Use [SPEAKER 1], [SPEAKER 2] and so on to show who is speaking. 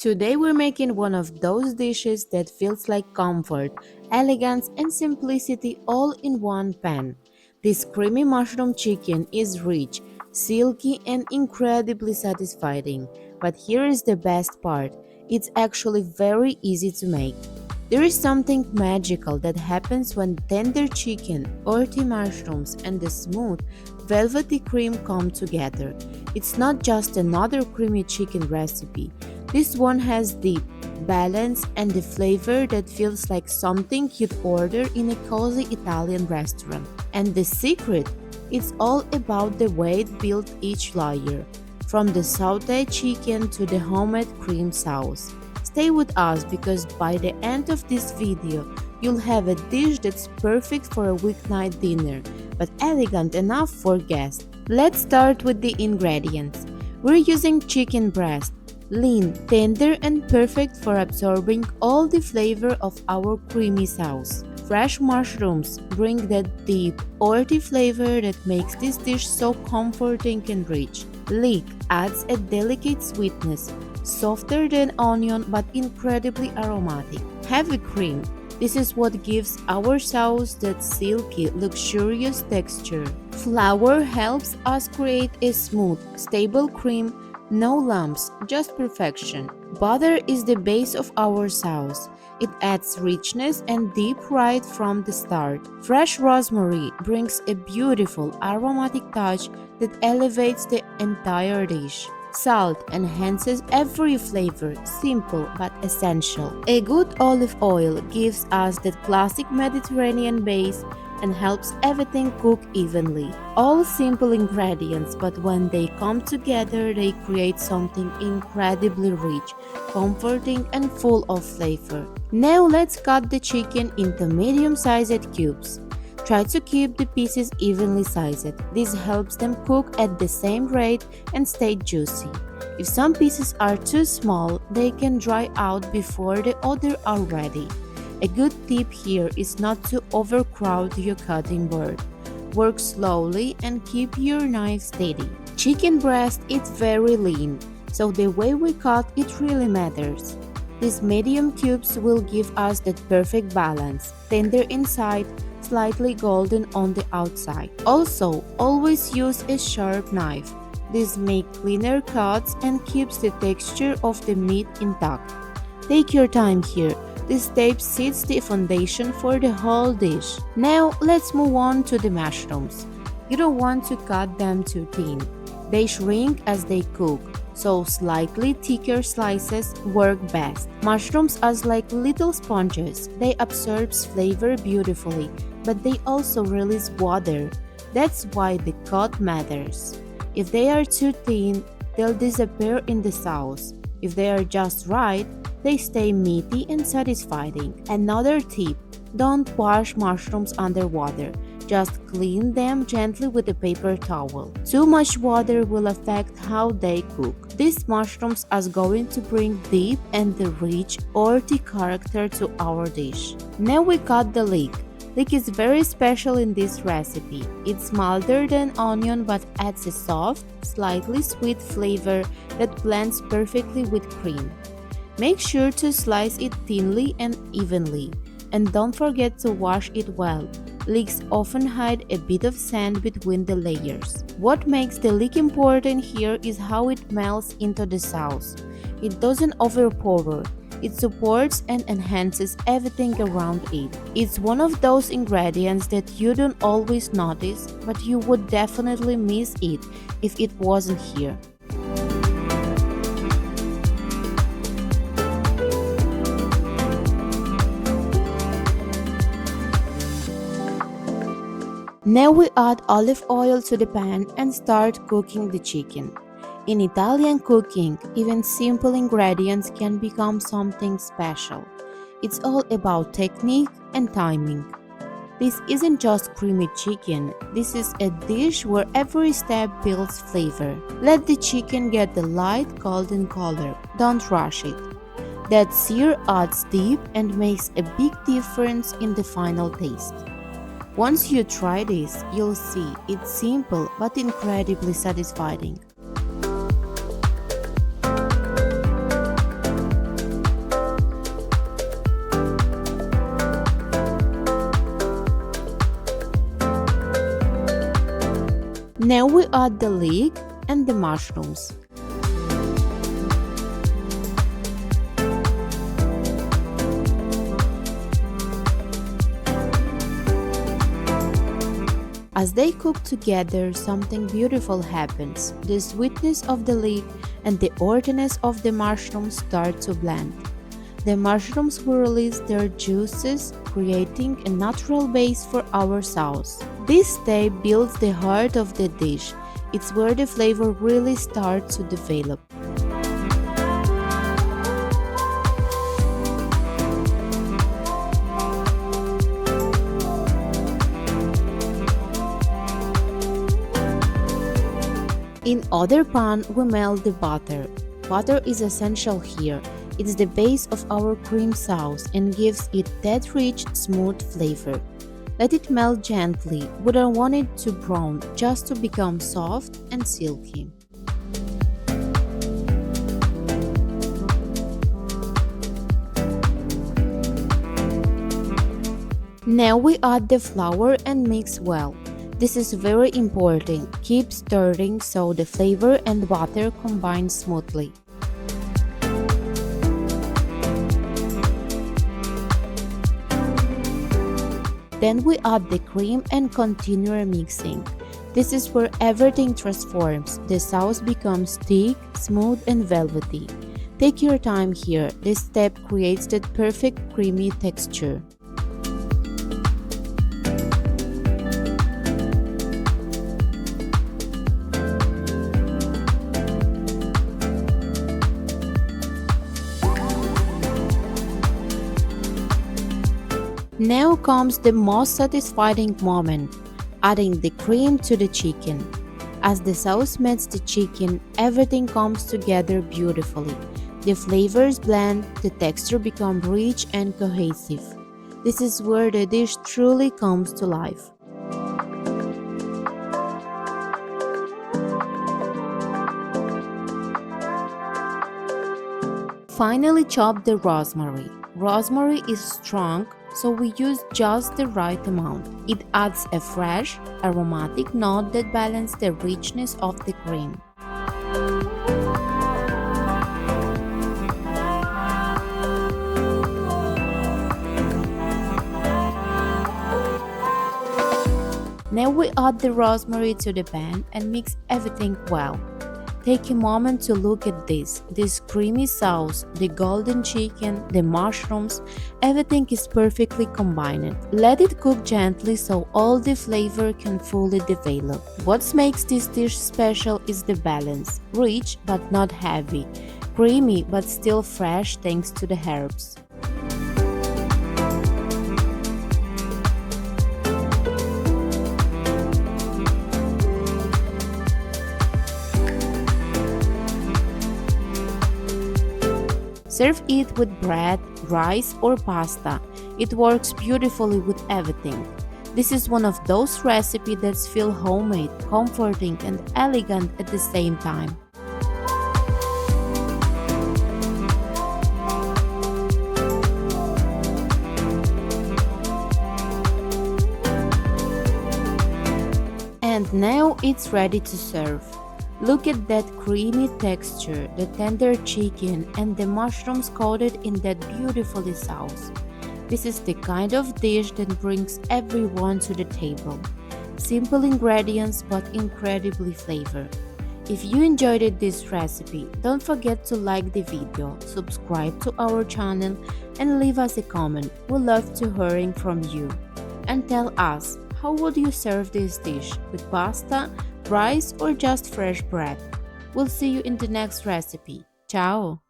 [SPEAKER 1] Today we're making one of those dishes that feels like comfort, elegance and simplicity all in one pan. This creamy mushroom chicken is rich, silky and incredibly satisfying. But here is the best part. It's actually very easy to make. There is something magical that happens when tender chicken, earthy mushrooms, and the smooth, velvety cream come together. It's not just another creamy chicken recipe. This one has deep, balance, and the flavor that feels like something you'd order in a cozy Italian restaurant. And the secret? It's all about the way it built each layer, from the sauteed chicken to the homemade cream sauce. Stay with us because by the end of this video, you'll have a dish that's perfect for a weeknight dinner, but elegant enough for guests. Let's start with the ingredients. We're using chicken breast, lean, tender, and perfect for absorbing all the flavor of our creamy sauce. Fresh mushrooms bring that deep, earthy flavor that makes this dish so comforting and rich. Leek adds a delicate sweetness, softer than onion but incredibly aromatic. Heavy cream. This is what gives our sauce that silky, luxurious texture. Flour helps us create a smooth, stable cream, no lumps, just perfection. Butter is the base of our sauce. It adds richness and deep right from the start. Fresh rosemary brings a beautiful aromatic touch that elevates the entire dish. Salt enhances every flavor, simple but essential. A good olive oil gives us that classic Mediterranean base and helps everything cook evenly. All simple ingredients, but when they come together, they create something incredibly rich, comforting, and full of flavor. Now let's cut the chicken into medium-sized cubes. Try to keep the pieces evenly sized. This helps them cook at the same rate and stay juicy. If some pieces are too small, they can dry out before the others are ready. A good tip here is not to overcrowd your cutting board. Work slowly and keep your knife steady. Chicken breast is very lean, so the way we cut it really matters. These medium cubes will give us that perfect balance, tender inside, slightly golden on the outside. Also, always use a sharp knife. This makes cleaner cuts and keeps the texture of the meat intact. Take your time here. This step sets the foundation for the whole dish. Now, let's move on to the mushrooms. You don't want to cut them too thin. They shrink as they cook, so slightly thicker slices work best. Mushrooms are like little sponges. They absorb flavor beautifully, but they also release water. That's why the cut matters. If they are too thin, they'll disappear in the sauce. If they are just right, they stay meaty and satisfying. Another tip: don't wash mushrooms underwater. Just clean them gently with a paper towel. Too much water will affect how they cook. These mushrooms are going to bring deep and the rich, earthy character to our dish. Now we cut the leek. Leek is very special in this recipe. It's milder than onion but adds a soft, slightly sweet flavor that blends perfectly with cream. Make sure to slice it thinly and evenly. And don't forget to wash it well. Leeks often hide a bit of sand between the layers. What makes the leek important here is how it melts into the sauce. It doesn't overpower. It supports and enhances everything around it. It's one of those ingredients that you don't always notice, but you would definitely miss it if it wasn't here. Now we add olive oil to the pan and start cooking the chicken. In Italian cooking, even simple ingredients can become something special. It's all about technique and timing. This isn't just creamy chicken, this is a dish where every step builds flavor. Let the chicken get the light golden color, don't rush it. That sear adds deep and makes a big difference in the final taste. Once you try this, you'll see it's simple but incredibly satisfying. Now we add the leek and the mushrooms. As they cook together, something beautiful happens. The sweetness of the leek and the earthiness of the mushrooms start to blend. The mushrooms will release their juices, creating a natural base for our sauce. This step builds the heart of the dish. It's where the flavor really starts to develop. In other pan, we melt the butter. Butter is essential here. It's the base of our cream sauce and gives it that rich, smooth flavor. Let it melt gently. We don't want it to brown, just to become soft and silky. Now we add the flour and mix well. This is very important. Keep stirring so the flavor and butter combine smoothly. Then we add the cream and continue mixing. This is where everything transforms. The sauce becomes thick, smooth and velvety. Take your time here. This step creates that perfect creamy texture. Now comes the most satisfying moment, adding the cream to the chicken. As the sauce meets the chicken, everything comes together beautifully. The flavors blend, the texture becomes rich and cohesive. This is where the dish truly comes to life. Finally, chop the rosemary. Rosemary is strong, so we use just the right amount. It adds a fresh, aromatic note that balances the richness of the cream. Now we add the rosemary to the pan and mix everything well. Take a moment to look at this creamy sauce, the golden chicken, the mushrooms, everything is perfectly combined. Let it cook gently so all the flavor can fully develop. What makes this dish special is the balance, rich but not heavy, creamy but still fresh thanks to the herbs. Serve it with bread, rice or pasta. It works beautifully with everything. This is one of those recipes that feel homemade, comforting and elegant at the same time. And now it's ready to serve. Look at that creamy texture, the tender chicken and the mushrooms coated in that beautiful sauce. This is the kind of dish that brings everyone to the table. Simple ingredients but incredibly flavor. If you enjoyed this recipe, don't forget to like the video, subscribe to our channel and leave us a comment. We love to hearing from you. And tell us, how would you serve this dish? With pasta, rice or just fresh bread? We'll see you in the next recipe. Ciao!